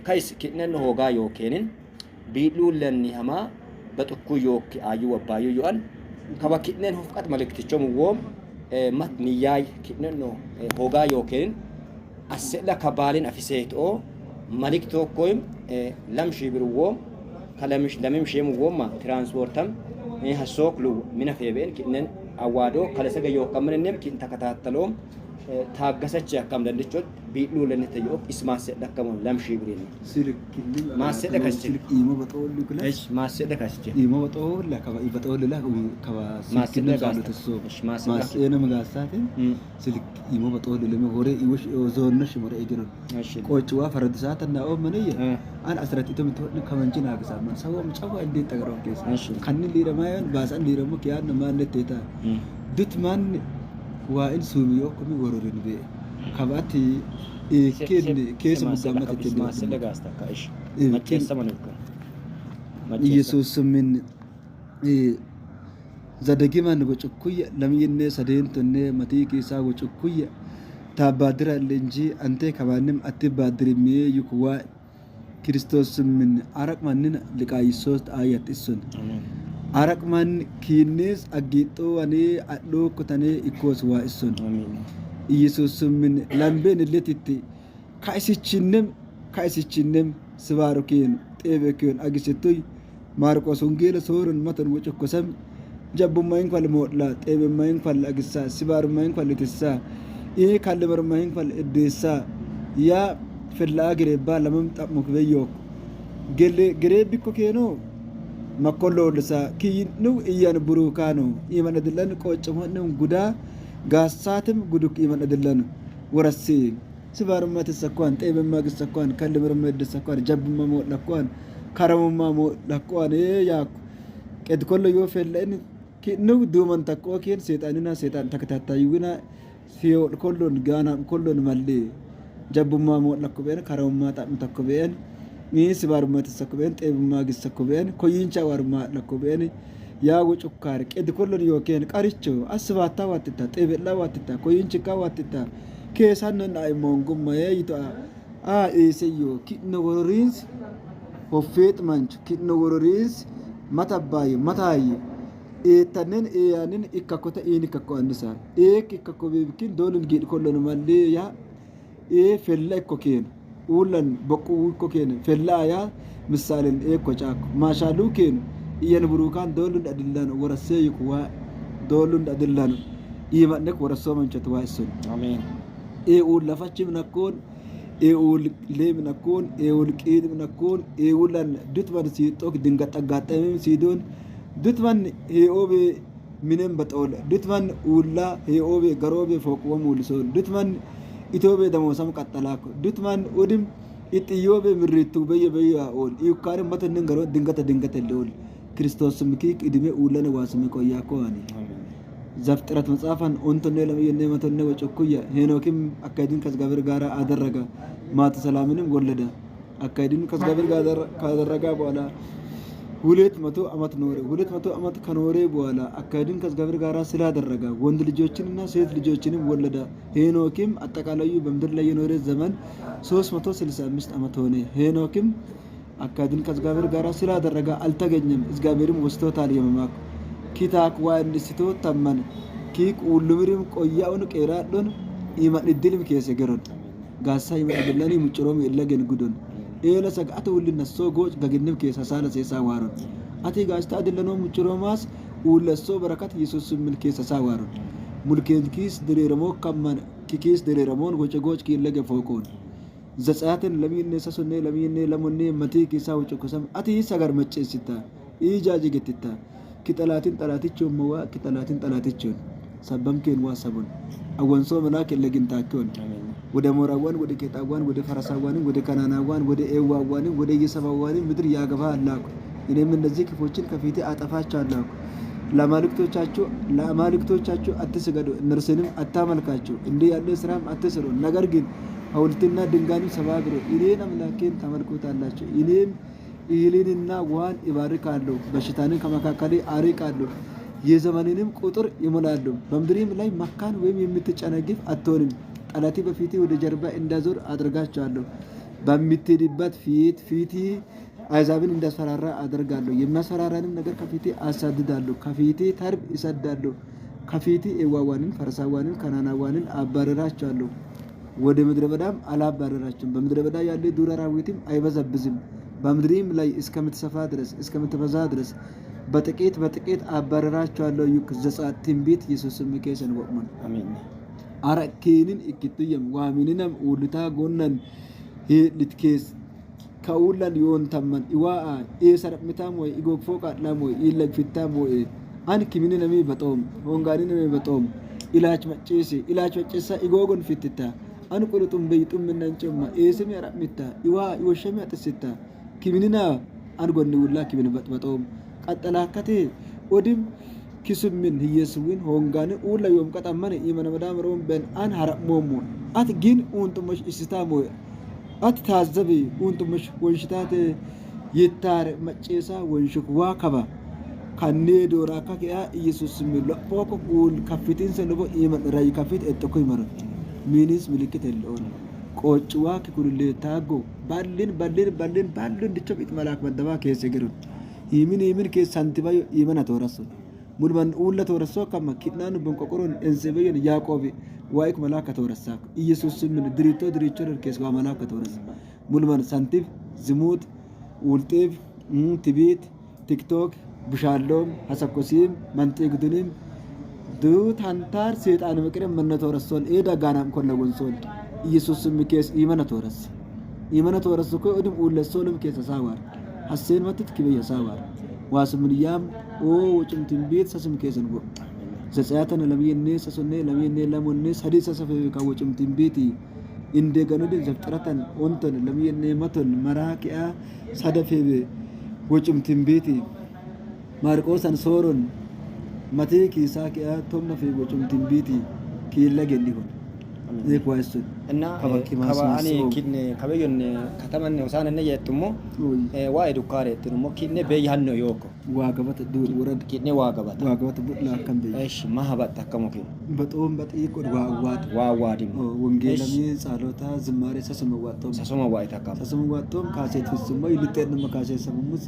كيس كنن هوغا يوكينين بيلو لني هما بتكو يوك أيو وبايو يوان كوا كنن هفقات ملك تجوم ووم مت نياي كنن هوغا يوكينين أسئلة كبالين أفسيت أو ملك توكويم لمشي برووم كلامش لمشي مووم ما ترانسبورتم هسوق لو من فيبين كنن أوادو كلا سجى يوك كمن النم كن تكتاتلوم ታገሰች ያካም ለልጆች ቢሉ ለነተየው ኢስማስ ደከመው ለምሺ ብሪን ሲልክ ማሰደ ከስች ኢሞ በጠወል ይኩላ እሺ ማሰደ ከስች ኢሞ በጠወል ለከባ ይበጠወል ላ ከባ ማሰደ ጋለተሶ እሺ ማሰደ መጋሳት ሲልክ ኢሞ በጠወል ለሚ ሆሬ ይወሽ ዞነሽ ሞረ ይገሩ እሺ ቆጭዋ ፈረድሳት እና ኦ መንየ አን አስራት ኢተም ተወድ ከመንጂና አገሳማ ሰውም ጫዋ እንዴ ተገረው ከስ ከን ሊረማያን ባሳን ሊረሙ ኪያን ማነት ተታ ድትማን وإن سوميو كمي ورورين بي كباتي كيس مدامة تدين ما سلقاستا كايش ما كيس سمنوك يسوس من زدقي ما نوچكوية لم ينه سدين تنه متي كيسا وچكوية تابادر اللنجي أنت كبانم أتي بادر مي يكوا كريستوس من عرق منن لكايسوس آيات السن arak man kinis agito ani adlo kutane ikos wa ison amin yesus min lambe niletitti kaisichinnem swarukin tebekun agisetoy marcos ungela sorun matan wuchukosam jabbu mayin kwal modla tebe mayin kwal agissa sibar mayin kwal tissa e kalbar mayin kwal edessa ya filla gere ba lamam tamuk beyok gele gere bikko keno makollo lisa kinu iyan burukano iman adillan qochmo guda gasatim guduk iman adillan warasi sibarmat sakwan tebe mag sakwan kalmirmed sakwan jabma mo lakwan karamma mo lakwan ya ked kollo yo fellen kinu duman takko ken setanina setan takatayuna fiyo kollon gana kollon malli jabma mo lakben karamma ta takben ni sibarmat sakben tebma gis sakben koyincha warma lakben ya wucukar qed kollon yoken qaricho asbata watita tebella watita koyinchika watita kesan ay mongum mayito a eseyo kitno gororins hofet manch kitno gororins matabay matay etanen eyanin ikkakota inikakko andisa ikkakko bebikin dolun gid kollon malle ya fella koken ulan boqu koken fella ya misalin kochak mashalu ken iyan burukan dolun adillan warasey kuwa dolun adillan imanek waraso manchat waisun amen ul lafachim nakon ul lem nakon ul qid nakon ulan dutman si tok dingat agatem sidon dutman obe minen batol dutman ulla obe garobe foqwa mulson dutman itobe damosam qatalak dutman odim itiyobe mirritu beye ol ikare matan ngaro dingata lol ክርስቶስ ምኪክ እድሜ ኡለን ዋስመ ቆያኮ አኒ ዘፍጥረት መጽሐፈን ኦንተነ ለመየነ መተነ ወጨኩያ ሄኖክም አካይድን ከዝጋብር ጋራ አደረገ ማት ሰላምንም ወለደ አካይድን ከዝጋብር ጋራ ካደረገ በኋላ 200 አመት ኖረ 200 አመት ከኖረ በኋላ አካይድን ከዝጋብር ጋራ ስላደረገ ወንድ ልጆችንና ሴት ልጆችንም ወለደ ሄኖክም አጠቃላዩ በመድር ላይ የኖረ ዘመን 365 አመት ሆነ ሄኖክም አካድን ከዝጋብር ጋራ ስላደረገ አልተገኘም ዝጋብርም ወስቶታል የመማክ ኪታክ ዋንስቶ ተመን ኪክ ሁሉምሪም ቆያውን ቀራዶን ኢማን እድልም ከሰ ገረድ ጋሳ ይመደለኒ ሙጭሮም ይለገን ጉዶን ኤለ ሰጋተ ሁሉነሶ ጎጭ ገግንም ከሰ ሳለ ሰሳ ዋሩን አቲ ጋስታ አድለኖ ሙጭሮማስ ሁለሶ በረከት ኢየሱስ ምን ከሰ ሳዋሩን ሙልኬን ኪስ ድሬረሞ ከመን ኪስ ድሬረሞን ጎጭ ይለገ ፎቆን ዘጻትን ለሚነ ሰሶነ ለሚነ ለሞነ መቲ ኪሳው ጨኩሰም አቲ ሰጋር መጨሲታ ኢጃጂ ገትታ ኪጠላትን ጠላትቾ መዋ ኪጠላትን ጠላትቾ ሰበምከን ዋሰቡን አወንሶ መላክ ለግንታቾን ወደ ሞራዋን ወደ ኬጣዋን ወደ ፈረሳዋን ወደ ከናናዋን ወደ ኤዋዋን ወደ የሰባዋን ምድር ያገባ አላኩ እኔም እንደዚህ ክፎችን ከፊቴ አጠፋቻለሁ ለማልክቶቻቸው አትስገዱ እነርሱንም አታመልካቸው እንዴ ያለ ስራም አትስሩ ነገር ግን ሐውልትና ድንጋይን ሰባብሩ ኢሌን አምላኬን ተመልኩታላችሁ ኢሌን ኢሌንና ዋን ይባርካሉ በሽታንን ከመካከሌ አርቃሉ የዘመንንም ቁጥር ይሞላሉ በምድሪም ላይ መካን ወይም የምትጨነግፍ አትሆንም ጠላቴ በፊቴ ወደ ጀርባ እንዳዞር አድርጋቸዋለሁ በምትሄድበት ፊቲ አሕዛብን እንዳስፈራራ አደርጋለሁ። የሚያስፈራራንም ነገር ከፊቴ አሳድዳለሁ። ከፊቴ ተርብ ይሰዳለሁ። ከፊቴ ኤዋዋንን፣ ፈሪሳውያንን፣ ከነዓናውያንን አባረራቸዋለሁ። ወደ ምድረ በዳም አላባረራቸውም። በምድረ በዳ ያለ ዱር አራዊትም አይበዘብዝም። በምድሪም ላይ እስከምትበዛ ድረስ በጥቂት አባረራቸዋለሁ። ዘጸአት ትንቢት ኢየሱስ ኬሰን ወቅመን አሜን አረኬንን እክትየም ዋሚንነም ኡልታ ጎነን ሄድኬስ ከኡላን ዮንተመን ኢዋአ ኤሰረምታም ወይ ኢጎፎ ቃላም ወይ ኢለግፍታም ወይ አን ኪሚኒ ነሚ በጦም ሆንጋኒ ነሚ በጦም ኢላች መጨሳ ኢጎጎን ፊትታ አን ቁልጡም በይጡም ምናንጨማ ኤስም ያራምታ ኢዋ ይወሸም ያጥስታ ኪሚኒና አን ጎን ውላ ኪሚኒ በጦም ቀጠላከቴ ኦዲም ኪስምን ህየስዊን ሆንጋኒ ኡላ ዮም ቀጠመን ኢመነ መዳም ሮም በን አን ሐረሞሙ አት ግን ኡንቱመሽ ኢስታሞ አት ታዘቢ ኡንቱመሽ ወንሽታት ይታር መጨሳ ወንሽክ ዋከባ ካኔ ዶራ ካኪያ ኢየሱስ ሚሎ ፖኮ ኡል ከፊቲን ሰለቦ ኢመን ራይ ከፊት እጥኩ ይመረ ሚኒስ ምልክት የለውም ቆጭዋ ከኩልሌ ታጎ ባልን ድቾ ቢት መላክ በደባ ከሰ ገሩ ይምን ከ ሳንቲባዮ ኢመና ተወራሱ ሙልማን ኡለ ተወረሶ ከማ ኪናኑ በንቆቆሮን እንዘበየን ያዕቆብ ዋይክ መላክ ተወረሳ ኢየሱስ ምን ድሪቶ ከስ ጋ መላክ ተወረሳ ሙልማን ሳንቲብ ዝሙት ኡልጤብ ቲቤት ቲክቶክ ብሻሎም ሐሰብኮሲም መንጤግዱንም ዱት አንታር ሰይጣን መቅረም መነተወረሶን ኤዳ ጋናም ኮለጎንሶን ኢየሱስ ምኬስ ኢመነ ተወረስ ኮ ኡድም ኡለሶልም ከሰ ሳዋር ሐሴን መትት ከበየ ሳዋር ዋስምንያም ኦ ወጭምትን ቤት ሰስም ከሰን ጎ ዘጸያተን ለሚየኔ ሰሶኔ ለሚየኔ ለሞኔ ሰዲስ ሰፈ ከወጭምትን ቤት እንደገኑድ ዘፍጥረተን ኦንተን ለሚየኔ መቶን መራቂያ ሰደፈ ወጭምትን ቤት ማርቆስን ሶሮን ማቴኪ ሳቂያ ቶምነፈ ወጭምትን ቤት ኪለገን ሊሆን ይኳይሱ እና ከባአኒ ኪነ ከበየን ከተመን ወሳነነ የትሞ ዋይ ዱካሬ ትሞ ኪነ በያን ነው ዮኮ ዋገበት ዱር ወረድ ኪነ ዋገበት ቡላ ከንበ እሺ ማህባት ተከሞከ በጦም በጥይቅ ዋዋዲ ወንጌላሚ ጻሎታ ዝማሬ ሰሰመዋጦም ተከም ካሴት ፍስሞ ይልጤን መካሴት ሰሙስ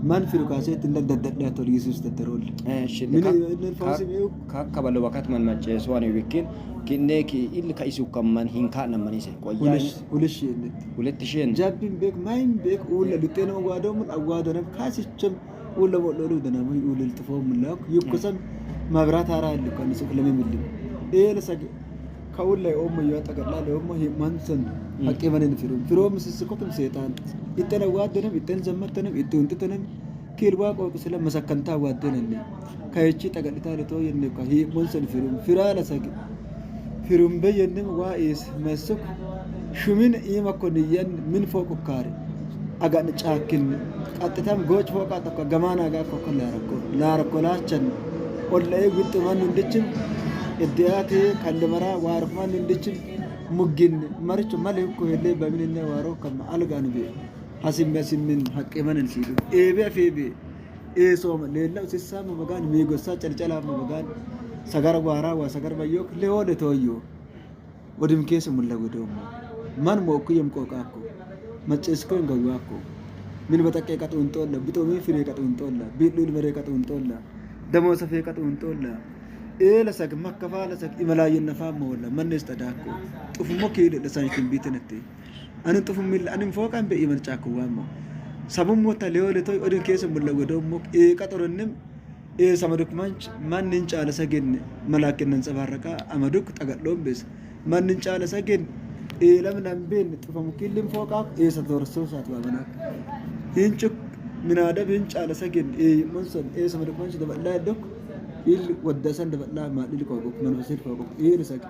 ማን ፍሩ ካሴት እንደደደደ ኢየሱስ ተደሮል እሺ ካከበለ ወቀት ማን መጨ ሶዋኔ ወኪል ኪኔኪ ኢል ከይሱ ከማን ሂንካ ነማኒሰ ቆያይ ሁለት ሺህ ጃቢን ቤክ ማይን ቤክ ኡለ ልጤነው ዋዶም አዋደረም ካሲችም ኡለ ወለሉ ደናም ኡለ ልጥፎ ምላክ ይኩሰም መብራት አራ አለ ከንሱ ለሚምል ኤለሰግ ከኡለ ኦሞ ይወጣቀላ ለኦሞ ማንሰን አቀበነን ፍሮ ምስስኮትም ሰይጣን ይተነዋደንም ይተንዘመተንም ይተንጥተንም ኪልባ ቆቅ ስለ መሰከንታ ዋደነን ከይቺ ጠቀልታ ለቶ የነካ ሂ ሞንሰን ፍራላ ሰግ ፍሩም በየንም ዋኢስ መስክ ሹምን ይመኮንየን ምን ፎቅ ካሪ አጋን ጫክን ቀጥታም ጎጭ ፎቅ አጠቆ ገማና ጋር ኮከለ ላረኮላቸን ኦላይ ውጥ ማን እንድችም እዲያቴ ከለመራ ዋርማን እንድችም ሙግን መርጭ ማለኩ የለ በሚንነ ዋሮ ከማ አልጋን ቢ ሐሲም ያሲምን ሐቅ ማንን ሲሉ ኤቤ ኤሶም ሌላው ሲሳም መጋን ሚጎሳ ጨልጨላ መጋን ሰገር ዋራ ወሰገር በዮክ ለወደ ተወዩ ወድም ኬስ ሙለወደው ማን ሞኩ የምቆቃኩ መጨስኮ እንገዋኩ ምን በጠቀ ቀጥንጦላ ቢጦሚ ፍሬ ቀጥንጦላ ቢሉል በሬ ቀጥንጦላ ደሞ ሰፈ ቀጥንጦላ ኤለሰግ መከፋ ለሰግ ኢመላየን ነፋም ወላ መንስ ተዳኩ ጥፉሞ ከይደ ለሳይክል ቢትነቴ አንን ጥፉ ሚል አንን ፎቃን በኢመርጫኩ ዋሞ ሰቡም ወታ ለወለቶይ ወድም ኬስ ሙለወደው ሞክ ቀጥሮንም ሰመዱክ ማን እንጫለ ሰገን መላክን እንጸባረቃ አመዱክ ጠገሎም በስ ማን እንጫለ ሰገን ለምንም ቤን ጥፈሙ ኪልም ፎቃ ሰተወርሶ ሳትባበና ይንጭ ምናደብ እንጫለ ሰገን መንሰን ሰመዱክ ማንች ደበላ ደክ ይል ወደሰን ደበላ ማድል ቆቆ መንፈስል ቆቆ ይርሰቅ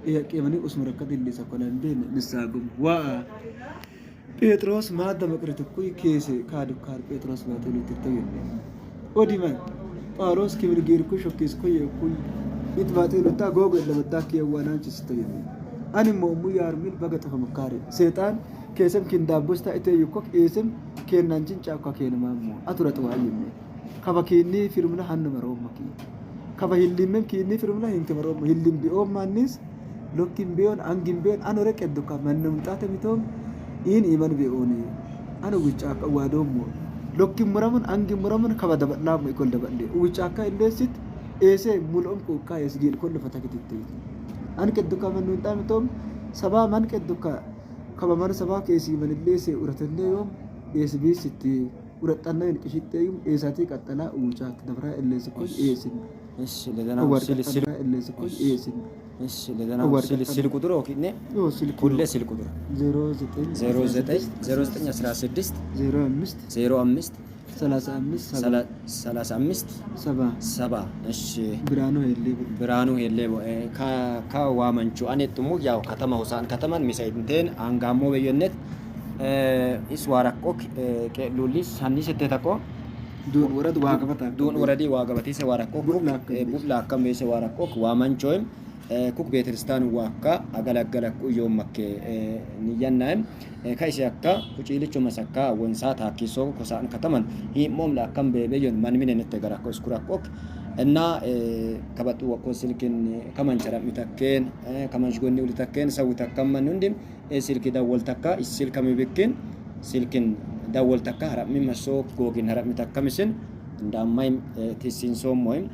ይቀመኒ ኡስመረከት ሊሰኮላን ቤን ንሳጉም ዋ ጴጥሮስ ማደ መቅረት ኩይ ኬሴ ካዱካር ጴጥሮስ ማተሉ ትተዩ ኦዲማን ጳውሎስ ክብር ጌርኩ ሾኬስ ኮ የኩይ ኢትባጤሉታ ጎጎ ለመዳክ የዋናንች ስተየ አኒሞ ሙያር ሚል በገጠፈ መካሪ ሰይጣን ከሰም ኪንዳቦስታ እተይኮክ ኤስም ከናንችን ጫካ ከነማሙ አቱረጠው አይም ከበኪኒ ፊልምና ሀንመረው መኪ ከበሂሊም ኪኒ ፊልምና ይንከመረው ሂሊም ቢኦ ማንስ ሎኪም ቢዮን አንጊም ቢዮን አኖረ ቀዱካ ማንም ጣተ ቢቶም in iman be'uni ana wucca akka waadomo lokki muramun angi muramun kaba dabalaa mo ikol daballe wucca akka indesit ese mul'om ko ka yesgil kullu fatakititti an keddu ka manu tam tom saba man keddu ka kaba man saba kesi man lese uratanne yom esbisitti uratanne qishitte yum esati qattala wucca dabra elles ko esin እሺ ለደና ሲል elles ko esin እሺ ለደና ሲል ቁጥር ኦኬ ሁሌ ሲል ቁጥር 09 0916 05 35 7 እሺ ብራኑ ሄሌ ከዋመንቹ አኔጥሙ ያው ከተማ ሆሳን ከተማን ሚሳይንቴን አንጋሞ በየነት iswarakok kelulis hanis tetako dun waradi wagabati se warakok bubla kam se warakok wamanchoim kuk betristan wakka agalagalaku yomakke niyannaim kaisakka kuchilicho masakka wonsa takiso kosan kataman hi momla kam bebeyon manmine nettegarakko iskurakok እና ከበጡ ወቆ ስልክን ከማንጨራ ሚታከን ከማንሽጎኒ ውልታከን ሰው ተከመን እንዲም ስልክ ዳወልተካ ስልክ ከመብክን ስልክን ዳወልተካ ሀራሚ መሶ ጎግን ሀራሚ ተከምስን እንዳማይ ቲሲንሶም ወይም